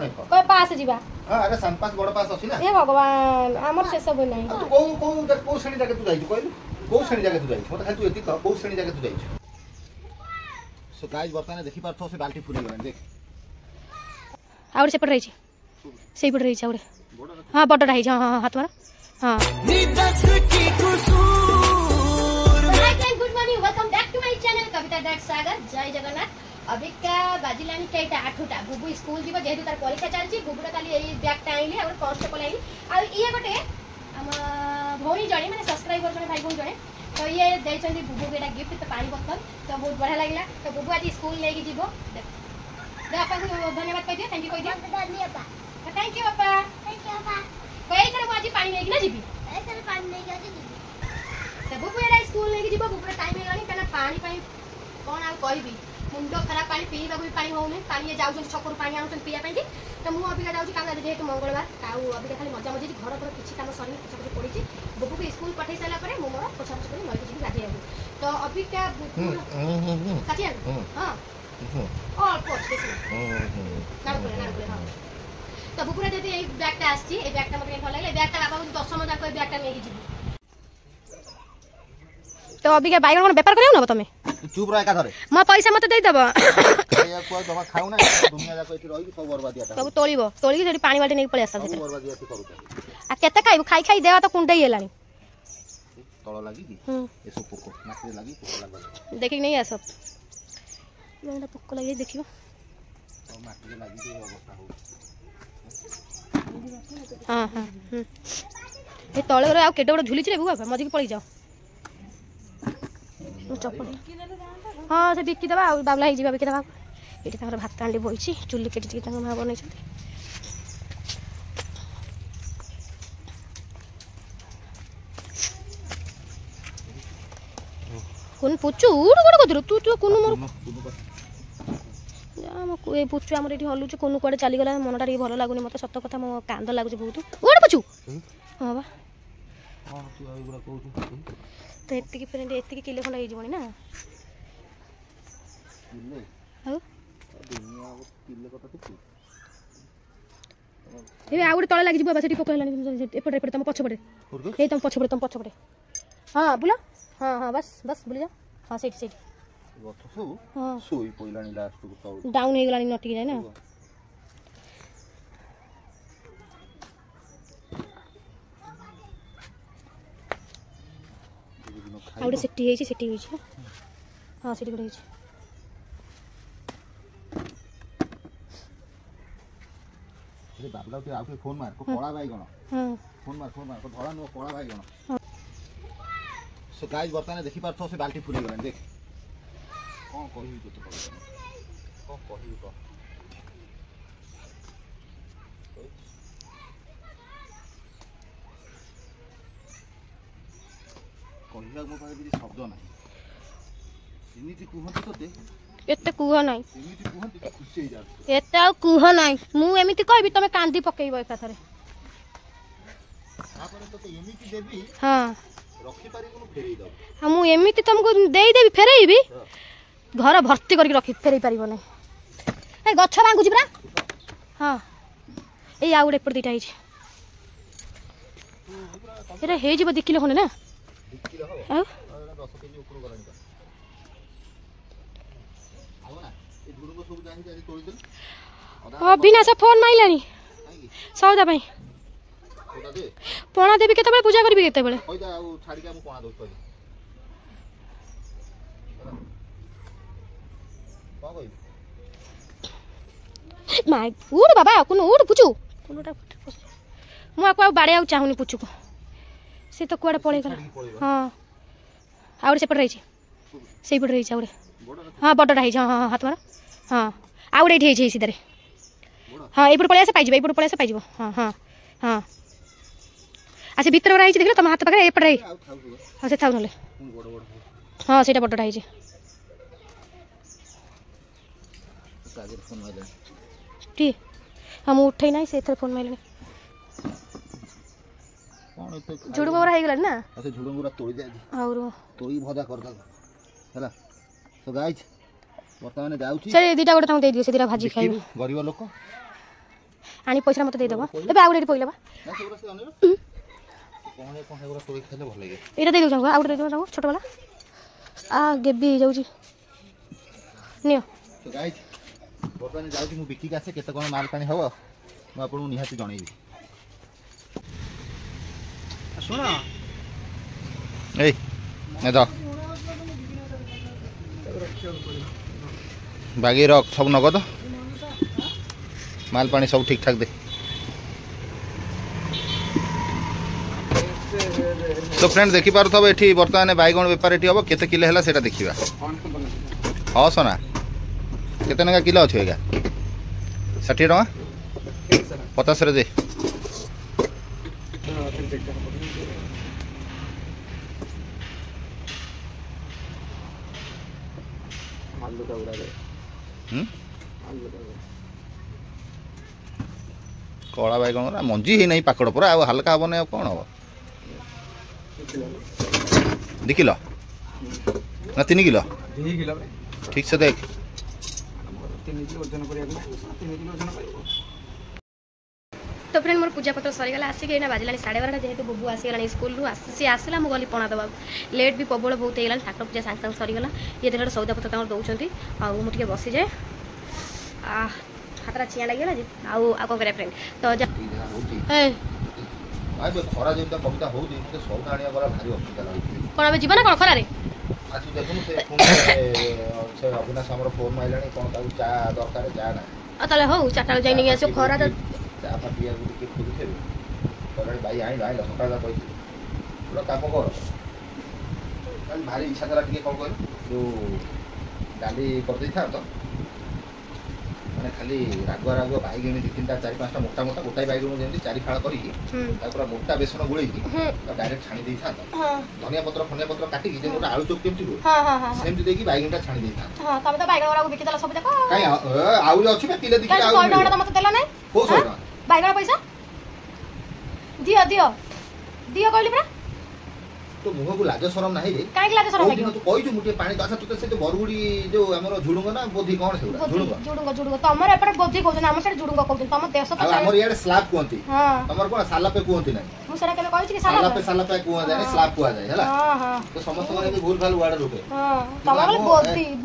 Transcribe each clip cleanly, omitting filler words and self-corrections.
नहीं कोई पास जीवा हां अरे सन पास बड़ पास अछि ना ए भगवान हमर से सब नहीं तू को श्रेणी जाके तू जाई छ कहलु को श्रेणी जाके तू जाई छ मत खाली तू एति कह को श्रेणी जाके तू जाई छ सो गाइस वर्तमान देखि पारथो से बाल्टी फुल गेलन देख आउर से पड़ रही छी सेई पड़ रही छी आउर हां बडडा है हां हां हाथ मार हां निदस की कुसूर good morning welcome back to my channel Kavita dot Sagar जय जगन्नाथ अभी का बाजिलानी केटा 8टा बुबू स्कूल जीव जेहेतु तार परीक्षा चलची बुबूरा काली एई बैगटा आइली और कांस्टेबल आइली आ इए गोटे हम भौणी जणी माने सब्सक्राइबर जणे भाई भौणी जणे तो ये देइछंदी बुबू केटा गिफ्ट तो पानी बोतल तो बहुत बढ़िया लागला तो बुबू आज स्कूल लेके जीवो दे आपा को धन्यवाद कह दियो थैंक यू कह दियो थैंक यू पापा कई तरह आज पानी लेके ना जीबी ए तरह पानी लेके आज जीबी तो बुबू एटा स्कूल लेके जीवो बुबूरा टाइम हेलानी कना पानी पाई कोन आ कहबी मुंडो खराब पानी पीवा भी पानी होने पानी जाऊँ छकरू पानी आनुन पीवा तो मुझे अबिका जाऊँ कांदा जेहेतु मंगलवार अबिका खाली मजा मजी घर पर किसी कम सरनी पोछापोछी पड़ी बुबू को स्कूल पठे सारा मो मोर पोछापोछी कर नई जी गाधे तो अबिका काटिया हाँ अल्प तो बुबूरा जब ये बैगटा आसी बैगटा मतलब भल लगे बैगटा बाबा 10 मजा कोई बैगटा नहीं जी तो अबिका बैगन कोन व्यापार करियो न तमे चुप रह का धरे म पैसा मत दे दबो या को दवा खाऊ ना दुनिया जा कोइ रही सब बर्बादिया सब तोलिबो तोली सेठी पानी बाल्टी नै पळे आसा सेठी बर्बादिया ती करू आ केते खाइबो खाई खाई देवा तो कुंडई हेलानी तळ लागी की एसो पोको नाके लागी पोको लागो देखि नै आसब एटा पोको लागि देखियो तो माटी लागी के अवस्था हो हां हां ए तळे रे आ केटे बड झुली रे बुआ मजी के पळी जाओ चप्पल हाँ से बिकी दबा बाबला ही बिकी दबा ये भात हांडी बही चुली केटी माँ बन कौन पुचु उड़ गोड़ कदर तू तू कौन मोर पुचु आमर ये हलुच कौन कड़े चलीगला मनटा टे भल लगुनि मत सत कथा मो कांद लगुच बहुत उड़ पुचु हाँ बा तो एतिकी फ्रेंड एतिकी किलो खंड हो जीवनी ना ए आ गुटे तळे लागि जीव बासे पोक हेलानी एपटे एपटे तुम पछपटे ए तुम पछपटे हां बुला हां हां बस बस बुली जा हां सेठी सेठी गथसु हां सोई पइलानी लास्ट को तळ डाउन हे गलानी नटी जाय ना आउटे सेठी हेछि सेठी हेछि हां सेठी गुडे हेछि ए बाबला ते आउटे फोन मार को कोळा भाई गण हां फोन मार को धळा न कोळा भाई गण सो गाइस वर्तमान देखि पारथो से बाल्टी फुल गेलन देख कोन कहिबी तो कोन कहिबी तो कहिला मो पाए भी शब्द नाही एमिति कुहंती तते एते कुह नाही एमिति कुहंती त खुशी हे जा एते आ कुह नाही मु एमिति कहबी तमे कांदी पकेइबो एका थरे आपन तो एमिति देबी हां रखी पारिबो न फेरै दब आ मु एमिति तुमको देई देबी फेरैबी घर भर्ती करके रखी फेरै पारिबो नै ए गछ भांगुची बरा हां ए आ गुडे पर दिटा हिची एरा हे जीव 2 किलो खने ना 2 किलो हो हां 10 केजी ऊपर गलानी बा आलो ना ए गुडुको सब जानि जानि तोड़ी दे अविनाश फोन माइलानी सौदा भाई सौदा दे पणा देवी केते बेले पूजा करबी केते बेले होई जा छाड़ी के हम कोना दोस करी का कहि माय उड़ बाबा कोन उड़ पुचू कोनटा मु आको बाड़े आ चाहुनी पुचू को से तो कुआडे पळे गला हां आउर से पड़ रही छी सेई पड़ रही छी आउर हां बडडा है हां हां हाथ मार हां आउर एठी है सीधे हां एपड़ पळे आसे पाइ जीबो एपड़ पळे आसे पाइ जीबो हां हां हां आसे भीतर रही छी देखलो तम हाथ पकड़े एपड़ रही हां से थाउ नले हां सेटा बडडा है सागर फोन माइले टी हम उठै नाही से फोन माइले कोन एते झुडू बोरा हे गला ना अच्छा झुडू बोरा तोड़ी दे और तोड़ी भजा कर दा हैला तो गाइस वर्तमान जाउची से दीटा गोटे तुम दे दियो से दीटा भाजी खाइबो गरीब लोक आनी पैसा मत दे देबो एबे आ गुडी पइला बा ना सेगुरा से अनिल कोन हेगुरा तोई खाइले भल लागे एटा दे दो आ गुडी दे दो छोट वाला आ गेबी जाउची नियो तो गाइस बर्तमान जाउची मु बिकी कासे केते कोन माल पानी हबो मु आपन निहाती जणैबी सुना ए ने दो बागी रख सब नगद माल पानी सब ठीक ठाक दे तो फ्रेंड देखि पार थब एठी वर्तमान बैगण बेपार एठी हबो केते किलो हला सेटा देखिबा हां सोना केते नगा किलो अछि एगा 60 टका 50 रे दे कला बैगण मंजी ही नहीं पाकड़ पूरा आ हल्का हम नहीं कौन हम 2 किलो ना 3 किलो ठीक से देख तो फ्रेंड मोर पूजा पत्र सरीगला आसिक ना बाजिला 12:30 जेहेतु बुबू आसीगला स्कूल रु सी आसला मु गली पणा दबा लेट भी प्रबल बहुत होगा ठाकुर पूजा सांग सांग सरीगला ये देखो सौदा पत्र तक दौरान मुझे बसी जाए हाथ चिया लगे आउ कौन फ्रेंड तो खरा जेमता कविता हो जे मते सौदा आनिया गला भारी असुविधा लागी कोन अब जीवन कोन खरा रे आज देखुन से अविनाश हमर फोन माइलानी कोन ताऊ चा दरकार जा ना ताले हो चाटा जाई नहीं आसो खरा तो चा पाटिया गुडी के खुद थे तोरे भाई आई भाई सका जा कहि पूरा काम कर कल भारी इच्छा करा टिके कोन कर जो डाली कर देई था तो माने खाली रागुआ रागुआ बैगण 2-3टा 4-5टा मोटा मोटा गोटाई बैगण जेमती 4 फाळ करी पूरा मोटा बेसन गुळई डायरेक्ट छाणी देई था धनिया पत्र काटी की जे मोटा आलू चोप केमती हो हां हां सेमती देकी बैगणटा छाणी देई था हां तमे तो बैगण वाला बिकी देला सब जका काई आउली अछि बे किले दिकी आउली 100 टका मत देला नै को 100 टका बैगण पैसा दियो दियो दियो कहली परा तो मुह को लाज शरम नाही रे काई लाज शरम नाही तू कहि जो मुटे पानी तो अच्छा तू से जो बरगुडी जो हमरो झुडुंग ना बोधी कोन सेउडा झुडुंग तमर एपरे बोधी कहू ना हमर से झुडुंग कहू तम देश तो हमर यार स्लैब कोंती हां तमर कोन साला पे कोंती नै मु सेरा केबे कहै छी कि साला पे कोआ जाय स्लैब कोआ जाय हला हां हां तो समस्त को भूल भाल वाड रुके हां तमर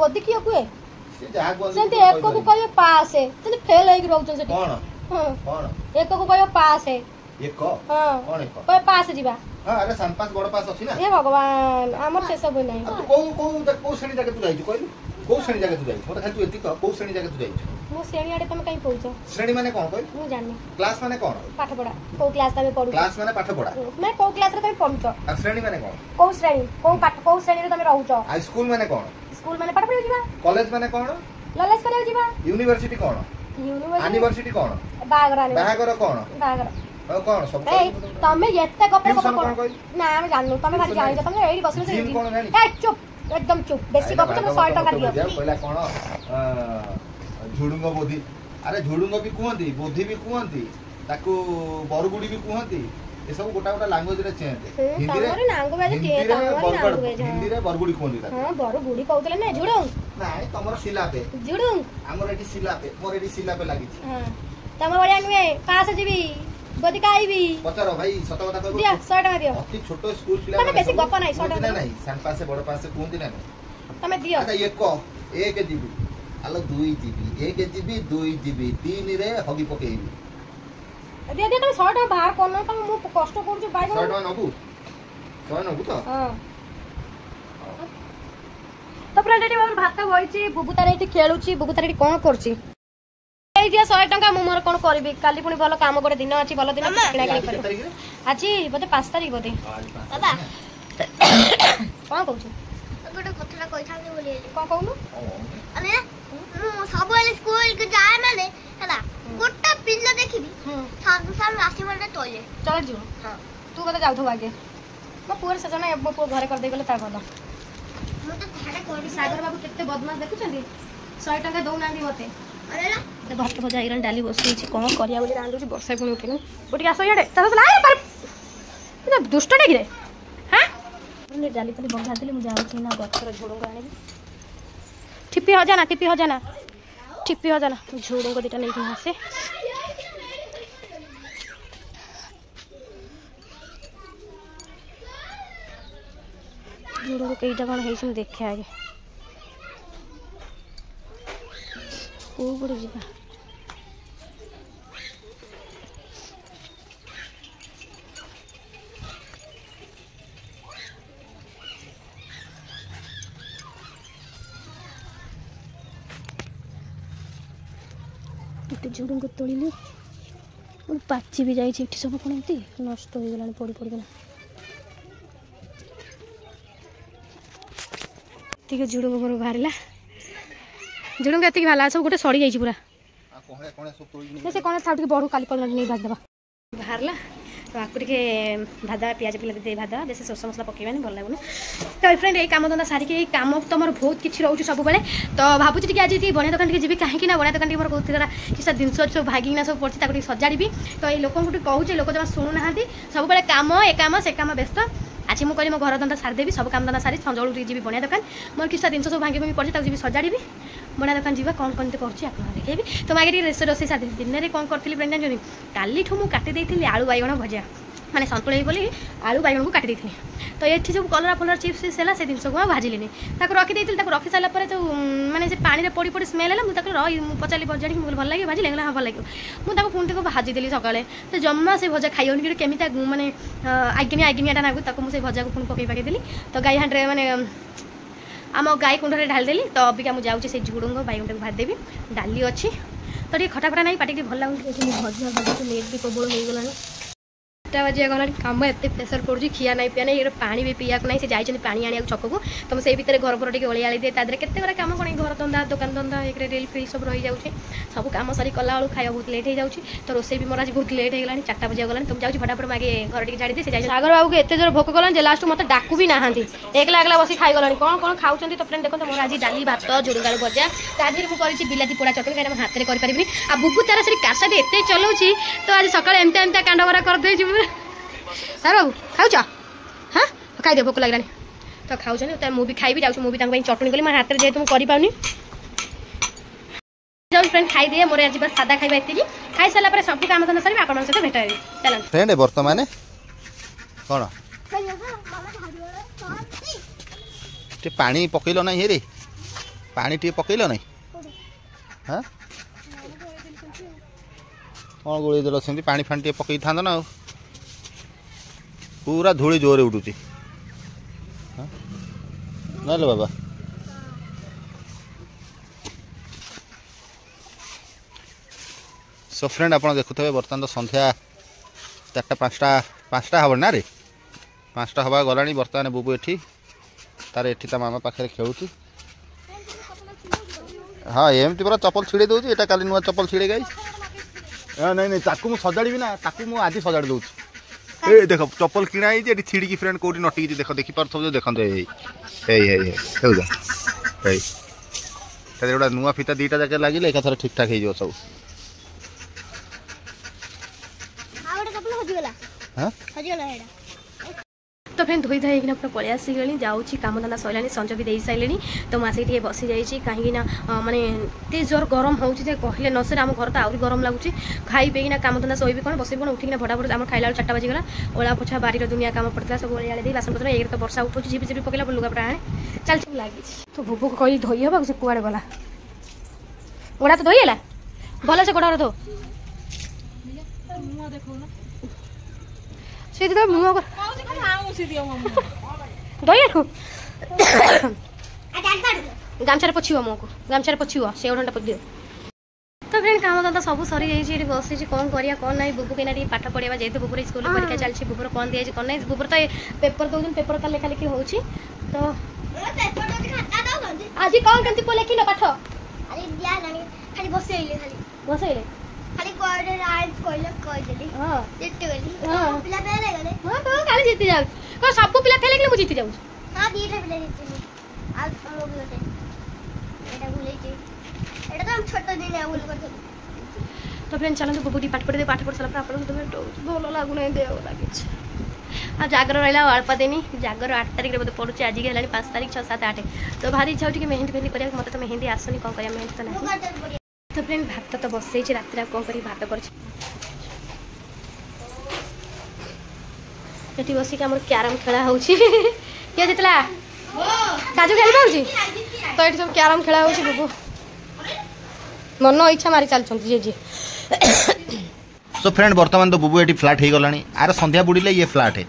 बोधी कियो कुए से जहा को से एक को कहबे पास है तने फेल होई रहउ से कोन एक को कहबे पास है एक हां कोन एक कोई पास जीवा हां अरे संपास बड़ पास अछि ना हे भगवान हमर से सब नै को श्रेणी जाके तू जाई छ कहलु को श्रेणी जाके तू जाई छ मत खाली तू एति कह को श्रेणी जाके तू जाई छ मो श्रेणी आडे तुम काई पहुंचो श्रेणी माने कोन कहलु मु जानि क्लास माने कोन पाठ पढा को क्लास तमे पढु क्लास माने पाठ पढा मैं को क्लास रे तमे पढुछो आ श्रेणी माने कोन को श्रेणी को पाठ को श्रेणी रे तमे रहउछो आ स्कूल माने कोन स्कूल माने पाठ पढु जीवा कॉलेज माने कोन लॉलेज करे जीवा यूनिवर्सिटी कोन यूनिवर्सिटी कोन बागरा कोन बागरा कोन सब तमे एते गपे गप ना हम जाननु तमे भारी जानि छ तमे एडी बसले जिम कोन जानि ए चुप एकदम चुप बेसी गप तमे 100 टका दियो पहिला कोन झुडुंग बोधी अरे झुडुंग भी कुहंती बोधी भी कुहंती ताको बरगुडी भी कुहंती ए सब गोटा गोटा लैंग्वेज रे चेंज हिंदी रे नांगो बाजे के हिंदी रे बरगुडी कुहंती ता हां बरगुडी कहउतले नै झुडुंग नाइ तमर सिलापे झुडुंग हमर एटी सिलापे मोर एटी सिलापे लागि छ हां तम बढिया नुए पास जीबी बोधी काईबी पचारो भाई सत कथा कहबो दिया 100 टका दियो अति छोटो स्कूल पिला तमे बेसी गप नाही 100 टका नाही सान पास से बड़ पास से कोन दिन नाही तमे दियो अच्छा एक जीबी आलो 2 जीबी 1 जीबी 2 जीबी 3 रे हगी पकेइबी दिया दिया तमे 100 टका बाहर कोन तमे मु कष्ट करू छी बाई 100 टका नबु तो हां तो फ्रेंड एटी हमर भात होईची बुबु तारे एटी खेलुची बुबु तारे एटी कोन करची दिया 100 टका मु मोर कोन करबी काली पुनी भलो काम करे दिन अछि भलो दिन किना किना कर आजी बते 5 तारिख बते दादा कोन कहू गोटे कथा कहि थाने बोली कोन कहू अरे मु सब वाले स्कूल के जाय माने हला गोटा पिल्ला देखिबी सामने सामने राशि वाले तोले चल जियो हां तू बते जाउ थो आगे म पूरे सजना एबो पो घरे कर दे गेले ता भलो मु तो थारे कोडी सागर बाबू केते बदमाश देखु छथि 100 टका दउ नांदी मते अरे ना तो भात भजा इरन डाली बसई छी कोन करिया बोली रांदु छी वर्षा पुनी उठिनु बोटी आसो याडे ता ला पर इना दुष्ट डेगी रे हां ने डाली तली बंधा दिले मु जाउ छी ना गछर झोडंग आने टिपी हो जाना झोडंग दिटा नै हसे कईटा कौन है देखे आगे को पड़े जी गोटे झुडुंग तोड़िलु पाची भी जाइए सब कौन एमती नष्ट हो गला पड़ी पड़गला ठीक झुडुंग मोर बाहर झुडुंग एतिक बाहर सब गोटे सड़ी जाइए पूरा से कौन था बढ़ू काली पड़ नहीं भाजदेवा बाहर तो आपको भादा पियाज पिला भादा बेस सोस मसला पकेबानी भल लगुन तो फ्रेंड ये कम धंदा सारिक कम तो मोर बहुत किसी रोचे सब बेले तो भावुँ आज बनिया दुकान जी कहीं बनिया दुकान मोर बहुत सारा किसी जिन सब भागिना सब पड़ी सजाड़ी तो ये लोक कहूँ लोक जमा शुणुना सब कम ए कम से कम व्यस्त आज मुझे मो घर धंदा सारिदेवी सब काम धंदा सारी संजोल जी बनिया दुकान मोर किसी जिन सब भांगी पड़ी जी सजाड़ी बनिया दुकान जी कौन कौन कर देखेबी तो मुझे रोसे सारी दिन में कौन करी फ्रेंड जानी काली ठूँ मुझे आलू बैगण भजा माने सतुले बोली आलू बैगण को काटी तो ये सब कलरा फलरा चिप्स है से जिन को भाजिली रखी रखी सारापर जो मैंने पानी पड़ी पड़ी स्मेल है मुझे पचारि भजा मुझे भल लगे भाजी हाँ भल लगे मुझे पुणी भाजीदेली सकाଳେ तो जमा से भजा खाइबनी केमिता माने आगिनिया नागू मुझे भजा को पुणी पकई पकईदेली तो गाई हांड्रे माने आम गाई कुंडे ढालीदेली तो अबिका मुझे जाऊँगी से झुडुंग बैगण को भाजदेवी डाली अच्छी तो ये खटाखटा नहीं पाटी भल लगे भजा भजा लेट भी प्रबल हो गला 8 बजे गला कम एत प्रेसर पड़ू खिया नहीं पिया नहीं पानी भी पीया ना से जाइए पानी आने छक को तो मुझे भितर घर पर ओलिया दिए तादे केते गुड़ा कम कौन घर धंदा दुकान धंदा एक रेल फ्री सब रही जाऊँगी सब कम सारी कला बेलू खाया बहुत लेट हो जाऊँगी तो रोसे भी मोर आज बहुत लेट हो गला 4 बजे गलानी तो जाऊँगी फटाफट मागे घर टी छाड़ी से सागर बाबू को एत जोर भोक गलानी लास्ट मत डाकू भी ना एकला एकला बस खाई गलानी कौन कौन खाऊँ तो फ्रेंड देखो मोर आज डाली भात झुडुंग आलू भजा तादेह मुझे बिलाती पोड़ा चकरी कहीं हाथ में करें आ बुबू तार से कासा एत चलाऊँगी तो आज सका एमती एमती कांडवरा करदे सर बाबू खाऊच हाँ खाई भोक लगे तो खाऊँ मुझे खाई जाऊँ मुझे चटनी कली हाथ में जेहतु मुझे कर फ्रेंड खाईदे मोर आज बस सादा खाଇବା एति खाई सारा पर सब काम धंदा सारी आपण सहित भेट हेबी चल फ्रेंड वर्तमान कोन टे पानी पकइलो नै हेरे पानी टे पकइलो नै हां कोन गोळी देलो सेंती पानी फान टे पकई थांद ना पूरा धूली जोरे उडुची हां नले बाबा सो फ्रेंड आप देखुए बर्तमान तो संध्या 4-5टा हम ना रे 5टा हवा गला बर्तमान बुबू एठी तार एठी ता मामा पाखे खेलुची हाँ एमती पूरा चप्पल छिड़े दूसरी यहाँ काली नुआ चप्पल छिड़े गई नहीं नहीं ताकू मुझे सजाड़ी ना ताकू मुझे आज सजाड़ी दूसरी ए देख चप्पल किणा है छिड़की फ्रेंड कौटी नटिकी देख देखिपार सब देखते गोटा नुआ फिता 2टा जाके लगे एकाथर ठीक ठाक हो सब तो फ्रेंड धोई धाई अपना पलि आसीगली जाऊँगी कम धंदा सरला संज भी दे सारे तो मुझे बसी जाइए कहीं मानते जोर गरम हो कहले न सर आम घर तो आहरी गरम लगुच खाई पीना कम धंदा शोबी कौन बस कौन उठिना फटाफट आम खाइला 4 बजीगला ओला पोछा बारी दुनिया कम पड़ता सब ओलिया दे बासन पत्र एक तो वर्षा उठू झिपी झिपी पकड़ा लुगा प्राण चल लगी तो भूबू को कहली धोई हे से कुआड़े गला गोड़ा तो धोईला भल से गोड़ा धो मुँह गामछार पोछिव मुँह को गामछार पोछिव से ओढ़ा पोछ दियो तो फ्रेंड काम धंदा सब सरी जाइए बस कौन करिया कौन ना बुबू के पाठ पढ़ा जेहतु बुबूर स्कूल परीक्षा चलती बुबूर कौन दिए कौन ना बुबूर तो पेपर दौन पेपर तो लेखा लेखी हो तो आज कौन केमती लेखिल पाठ खाली बसैले खाली कोऑर्डिनेट आज कोइला कह देली हां जीत गेली हां पिला फेल गले हां तो खाली जीत जाऊ को सब पिला फेल गेले मु जीत जाऊ हां 2टा पिला जीत आज हम लोग होते एटा भूले छी एटा तो हम छोटा दिन है भूल करते तो फ्रेंड चलो तो बुबुडी पाठ पढ़ साला अपन तो भलो लागु नै देव लागे आ जागर रहला अल्प देनी जागर 8 तारिख रे पड़ुची आज गेलानी 5 तारिख 6 7 8 तो भारी इच्छा कि मेहंदी फेंदी करिया मते तो मेहंदी आसनी कोन करिया मेहंदी तो नहीं तो फ्रेंड भात तो बस रात कौन कर भात कर बसिक आम क्यारम खेला हो जीतला काजू खेल पाऊँ तो ये सब क्यारम खेला हो बुबू मन इच्छा मारी चलते जी जी। सो फ्रेंड वर्तमान तो बुबू ये फ्लाट हो गलानी आर संध्या बुड़े ये फ्लाट है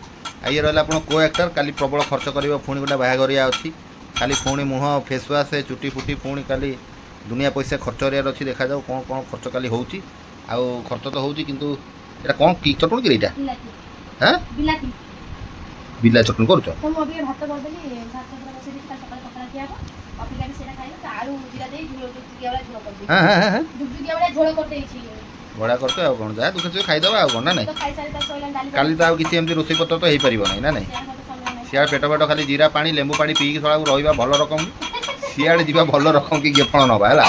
ये रहा आप को एक्टर काली प्रबल खर्च कर पुणी गोटे बाहागरिया अच्छी खाली पुणी मुह फेस वाश चुटी फुटी पुणी काली दुनिया पैसा खर्च कर अच्छी देखा जाऊ कौन कौन खर्च काली हो खर्च तो होची किंतु एटा कौन की चटुन की एटा हां बिला चटुन करूछ तो मो अभी भात कर देली भात पूरा बसे दी सकाळ पकड़ा किया अभी का सेना खाइलो तो आलू जीरा दे झोल कर दी हां हां हां दुगिया वाला झोल कर देई बड़ा करते आ कोन जा दुख से खाई दबा आ कोन ना नहीं तो खाई सारी त सोइलन डाली काली तो आ किसी एमती रोसई पत्र तो हे परिबो नहीं ना नहीं सिया पेट पेट खाली जीरा पानी लेंबू पानी पी के थोड़ा रहिबा भल रकम सियाड़े जीवा भल रकम की गेफण नबा हैला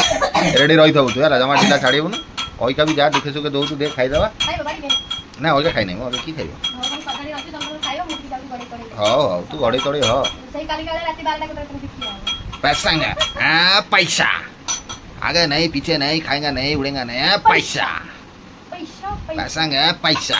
रेडी रही थाउ तू हैला जमा ढिला छाड़ीबु न ओइका भी जा दुखे सुखे दउ तू दे खाई दबा खाई बाबा के ना ओइका खाई नहीं मो की खाइबो हम पकाड़ी अछि तुम खाइयो मुठी का गड़े करे हां तू गड़े तड़े हो सही काली काले रात 12 के तुम दिखिया पैसा पैसा आगे नहीं पीछे नहीं खाएगा नहीं उड़ेगा नहीं पैसा पैसा पैसा पैसा